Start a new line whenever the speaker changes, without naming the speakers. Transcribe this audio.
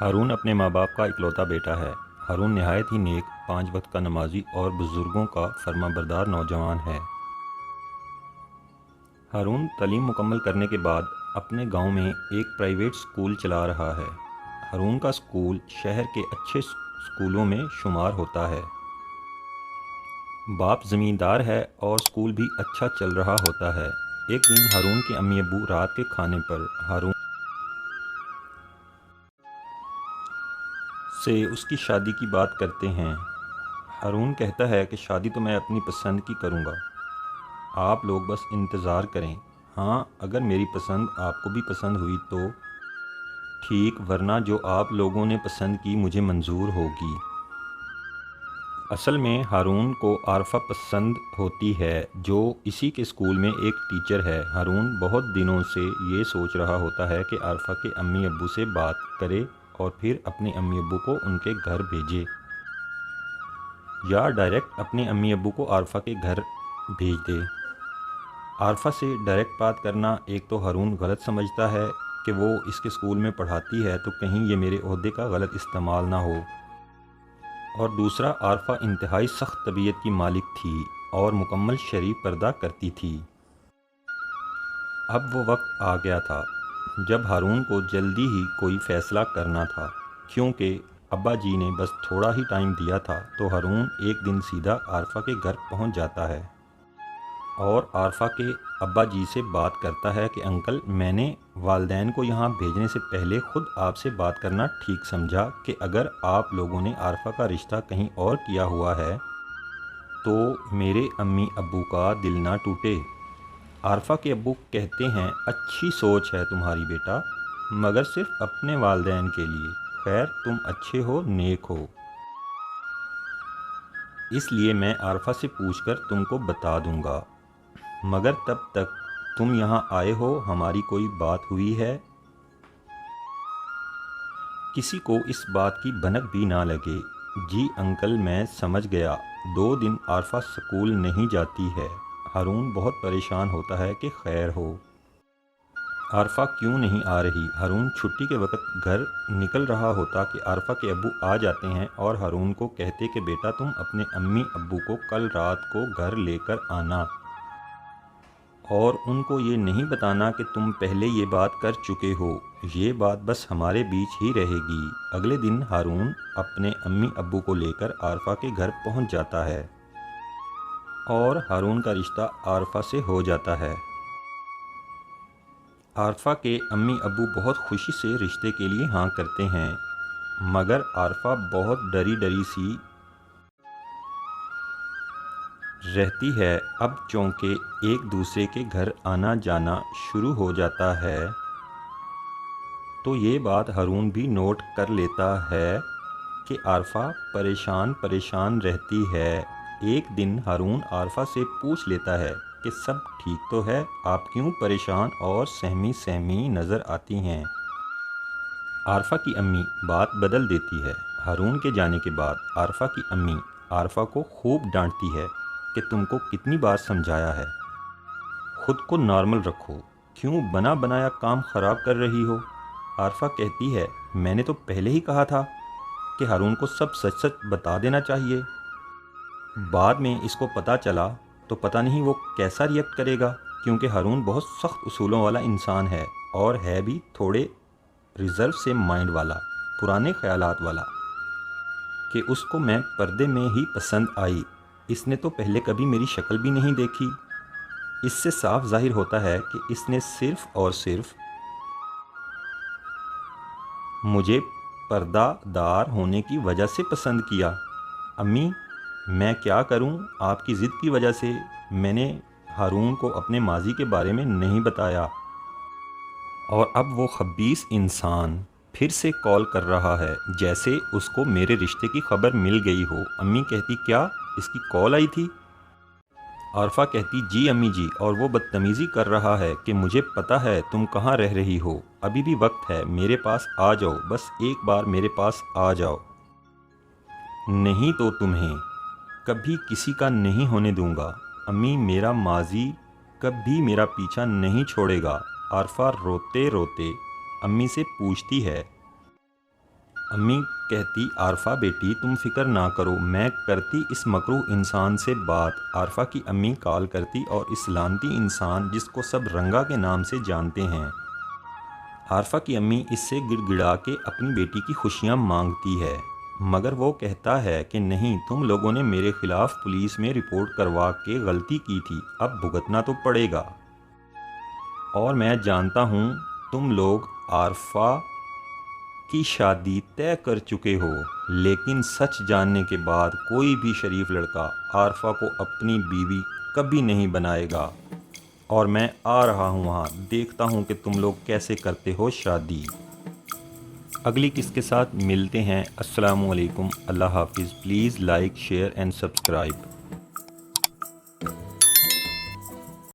ہارون اپنے ماں باپ کا اکلوتا بیٹا ہے۔ ہارون نہایت ہی نیک، 5 وقت کا نمازی اور بزرگوں کا فرما بردار نوجوان ہے۔ ہارون تعلیم مکمل کرنے کے بعد اپنے گاؤں میں ایک پرائیویٹ سکول چلا رہا ہے۔ ہارون کا سکول شہر کے اچھے سکولوں میں شمار ہوتا ہے۔ باپ زمیندار ہے اور سکول بھی اچھا چل رہا ہوتا ہے۔ ایک دن ہارون کے امی ابو رات کے کھانے پر ہارون سے اس کی شادی کی بات کرتے ہیں۔ ہارون کہتا ہے کہ شادی تو میں اپنی پسند کی کروں گا، آپ لوگ بس انتظار کریں۔ ہاں، اگر میری پسند آپ کو بھی پسند ہوئی تو ٹھیک، ورنہ جو آپ لوگوں نے پسند کی مجھے منظور ہوگی۔ اصل میں ہارون کو عارفہ پسند ہوتی ہے، جو اسی کے سکول میں ایک ٹیچر ہے۔ ہارون بہت دنوں سے یہ سوچ رہا ہوتا ہے کہ عارفہ کے امی ابو سے بات کرے اور پھر اپنے امی ابو کو ان کے گھر بھیجے، یا ڈائریکٹ اپنے امی ابو کو عارفہ کے گھر بھیج دے۔ عارفہ سے ڈائریکٹ بات کرنا ایک تو ہارون غلط سمجھتا ہے کہ وہ اس کے سکول میں پڑھاتی ہے تو کہیں یہ میرے عہدے کا غلط استعمال نہ ہو، اور دوسرا عارفہ انتہائی سخت طبیعت کی مالک تھی اور مکمل شرعی پردہ کرتی تھی۔ اب وہ وقت آ گیا تھا جب ہارون کو جلدی ہی کوئی فیصلہ کرنا تھا، کیونکہ ابا جی نے بس تھوڑا ہی ٹائم دیا تھا۔ تو ہارون ایک دن سیدھا عارفہ کے گھر پہنچ جاتا ہے اور عارفہ کے ابا جی سے بات کرتا ہے کہ انکل، میں نے والدین کو یہاں بھیجنے سے پہلے خود آپ سے بات کرنا ٹھیک سمجھا کہ اگر آپ لوگوں نے عارفہ کا رشتہ کہیں اور کیا ہوا ہے تو میرے امی ابو کا دل نہ ٹوٹے۔ عارفہ کے ابو کہتے ہیں، اچھی سوچ ہے تمہاری بیٹا، مگر صرف اپنے والدین کے لیے۔ خیر، تم اچھے ہو، نیک ہو، اس لیے میں عارفہ سے پوچھ کر تم کو بتا دوں گا، مگر تب تک تم یہاں آئے ہو ہماری کوئی بات ہوئی ہے؟ کسی کو اس بات کی بھنک بھی نہ لگے۔ جی انکل، میں سمجھ گیا۔ 2 دن عارفہ سکول نہیں جاتی ہے۔ ہارون بہت پریشان ہوتا ہے کہ خیر ہو، عارفہ کیوں نہیں آ رہی؟ ہارون چھٹی کے وقت گھر نکل رہا ہوتا کہ عارفہ کے ابو آ جاتے ہیں اور ہارون کو کہتے کہ بیٹا، تم اپنے امی ابو کو کل رات کو گھر لے کر آنا، اور ان کو یہ نہیں بتانا کہ تم پہلے یہ بات کر چکے ہو، یہ بات بس ہمارے بیچ ہی رہے گی۔ اگلے دن ہارون اپنے امی ابو کو لے کر عارفہ کے گھر پہنچ جاتا ہے اور ہارون کا رشتہ عارفہ سے ہو جاتا ہے۔ عارفہ کے امی ابو بہت خوشی سے رشتے کے لیے ہاں کرتے ہیں، مگر عارفہ بہت ڈری ڈری سی رہتی ہے۔ اب چونکہ ایک دوسرے کے گھر آنا جانا شروع ہو جاتا ہے تو یہ بات ہارون بھی نوٹ کر لیتا ہے کہ عارفہ پریشان پریشان رہتی ہے۔ ایک دن ہارون عارفہ سے پوچھ لیتا ہے کہ سب ٹھیک تو ہے؟ آپ کیوں پریشان اور سہمی سہمی نظر آتی ہیں؟ عارفہ کی امی بات بدل دیتی ہے۔ ہارون کے جانے کے بعد عارفہ کی امی عارفہ کو خوب ڈانٹتی ہے کہ تم کو کتنی بار سمجھایا ہے، خود کو نارمل رکھو، کیوں بنا بنایا کام خراب کر رہی ہو؟ عارفہ کہتی ہے، میں نے تو پہلے ہی کہا تھا کہ ہارون کو سب سچ سچ بتا دینا چاہیے، بعد میں اس کو پتہ چلا تو پتہ نہیں وہ کیسا ریئیکٹ کرے گا، کیونکہ ہارون بہت سخت اصولوں والا انسان ہے اور ہے بھی تھوڑے ریزرو سے مائنڈ والا، پرانے خیالات والا، کہ اس کو میں پردے میں ہی پسند آئی۔ اس نے تو پہلے کبھی میری شکل بھی نہیں دیکھی۔ اس سے صاف ظاہر ہوتا ہے کہ اس نے صرف اور صرف مجھے پردہ دار ہونے کی وجہ سے پسند کیا۔ امی، میں کیا کروں؟ آپ کی ضد کی وجہ سے میں نے ہارون کو اپنے ماضی کے بارے میں نہیں بتایا، اور اب وہ خبیث انسان پھر سے کال کر رہا ہے جیسے اس کو میرے رشتے کی خبر مل گئی ہو۔ امی کہتی، کیا اس کی کال آئی تھی؟ عارفہ کہتی، جی امی جی، اور وہ بدتمیزی کر رہا ہے کہ مجھے پتہ ہے تم کہاں رہ رہی ہو، ابھی بھی وقت ہے، میرے پاس آ جاؤ، بس ایک بار میرے پاس آ جاؤ، نہیں تو تمہیں کبھی کسی کا نہیں ہونے دوں گا۔ امی، میرا ماضی کبھی میرا پیچھا نہیں چھوڑے گا۔ عارفہ روتے روتے امی سے پوچھتی ہے، امی کہتی عارفہ بیٹی تم فکر نہ کرو، میں کرتی اس مکروہ انسان سے بات۔ عارفہ کی امی کال کرتی اور اس لعنتی انسان جس کو سب رنگا کے نام سے جانتے ہیں۔ عارفہ کی امی اس سے گڑ گڑا کے اپنی بیٹی کی خوشیاں مانگتی ہے، مگر وہ کہتا ہے کہ نہیں، تم لوگوں نے میرے خلاف پولیس میں رپورٹ کروا کے غلطی کی تھی، اب بھگتنا تو پڑے گا۔ اور میں جانتا ہوں تم لوگ عارفہ کی شادی طے کر چکے ہو، لیکن سچ جاننے کے بعد کوئی بھی شریف لڑکا عارفہ کو اپنی بیوی کبھی نہیں بنائے گا۔ اور میں آ رہا ہوں وہاں، دیکھتا ہوں کہ تم لوگ کیسے کرتے ہو شادی۔ اگلی قسط کے ساتھ ملتے ہیں۔ السلام علیکم، اللہ حافظ۔ Please like, share and subscribe.